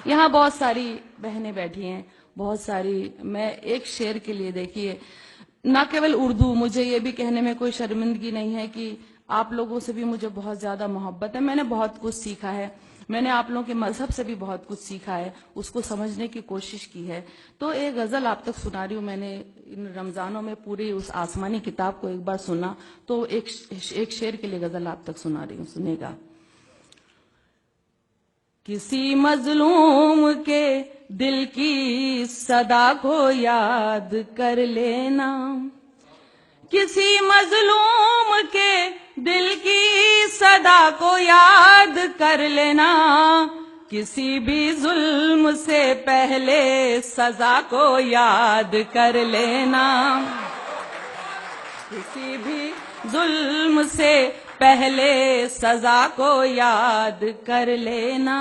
یہاں بہت ساری بہنیں بیٹھی ہیں، بہت ساری. میں ایک شعر کے لیے دیکھیے، نہ کیول اردو، مجھے یہ بھی کہنے میں کوئی شرمندگی نہیں ہے کہ آپ لوگوں سے بھی مجھے بہت زیادہ محبت ہے. میں نے بہت کچھ سیکھا ہے، میں نے آپ لوگوں کے مذہب سے بھی بہت کچھ سیکھا ہے، اس کو سمجھنے کی کوشش کی ہے. تو ایک غزل آپ تک سنا رہی ہوں. میں نے ان رمضانوں میں پوری اس آسمانی کتاب کو ایک بار سنا، تو ایک شعر کے لیے غزل آپ تک سنا رہی ہوں، سنے گا. کسی مظلوم کے دل کی صدا کو یاد کر لینا، کسی مظلوم کے دل کی صدا کو یاد کر لینا، کسی بھی ظلم سے پہلے سزا کو یاد کر لینا، کسی بھی ظلم سے پہلے سزا کو یاد کر لینا.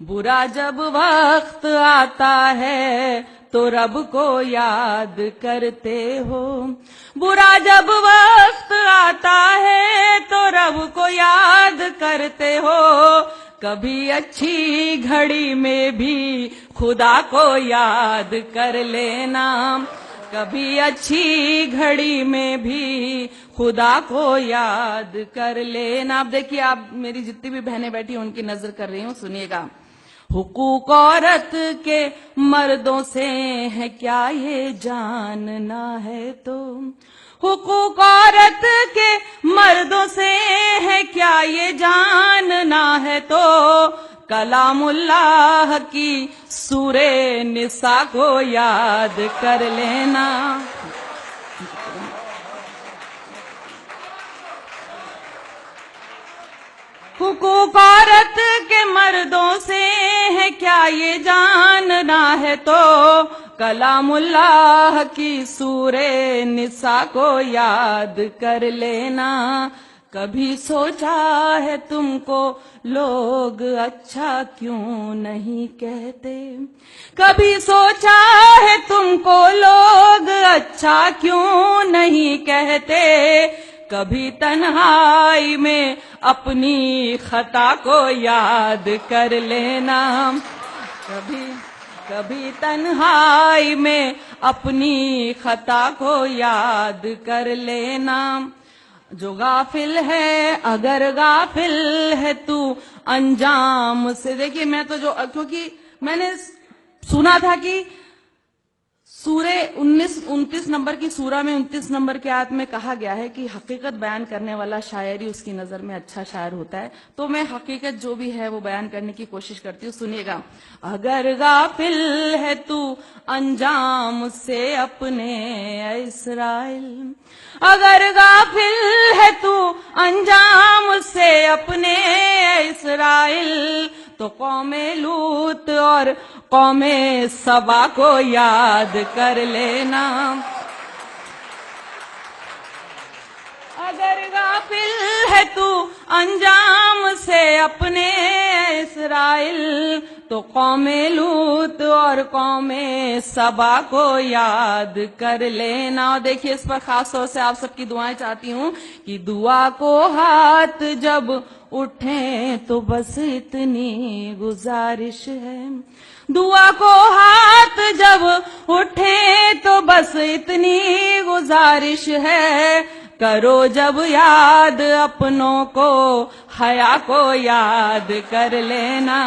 برا جب وقت آتا ہے تو رب کو یاد کرتے ہو، برا جب وقت آتا ہے تو رب کو یاد کرتے ہو، کبھی اچھی گھڑی میں بھی خدا کو یاد کر لینا، کبھی اچھی گھڑی میں بھی خدا کو یاد کر لینا. اب دیکھیے، آپ میری جتنی بھی بہنیں بیٹھی ہیں ان کی نظر کر رہی ہوں، سنیے گا. حقوق عورت کے مردوں سے ہے کیا یہ جاننا ہے تو، حقوق عورت کے مردوں سے ہے کیا یہ جاننا ہے تو، کلام اللہ کی سورہ نساء کو یاد کر لینا. حقوق عورت کے مردوں سے ہے کیا یہ جاننا ہے تو، کلام اللہ کی سورہ نساء کو یاد کر لینا. کبھی سوچا ہے تم کو لوگ اچھا کیوں نہیں کہتے، کبھی سوچا ہے تم کو لوگ اچھا کیوں نہیں کہتے، کبھی تنہائی میں اپنی خطا کو یاد کر لینا، کبھی تنہائی میں اپنی خطا کو یاد کر لینا. جو غافل ہے اگر غافل ہے تو انجام سے. دیکھیے، میں تو کیونکہ میں نے سنا تھا کہ سورہ 29 نمبر کی سورہ میں 29 نمبر کے آیت میں کہا گیا ہے کہ حقیقت بیان کرنے والا شاعر ہی اس کی نظر میں اچھا شاعر ہوتا ہے. تو میں حقیقت جو بھی ہے وہ بیان کرنے کی کوشش کرتی ہوں. سنیے گا. اگر غافل ہے تو انجام سے اپنے اے اسرائیل، اگر غافل ہے تو انجام سے اپنے اے اسرائیل، تو قوم لوط اور قوم سبا کو یاد کر لینا. اگر غافل ہے تو انجام سے اپنے اسرائیل، تو قوم لوط اور قوم سبا کو یاد کر لینا. اور دیکھیے، اس پر خاص طور سے آپ سب کی دعائیں چاہتی ہوں کہ دعا کو ہاتھ جب اٹھیں تو بس اتنی گزارش ہے، دعا کو ہاتھ جب اٹھیں تو بس اتنی گزارش ہے، کرو جب یاد اپنوں کو حیا کو یاد کر لینا.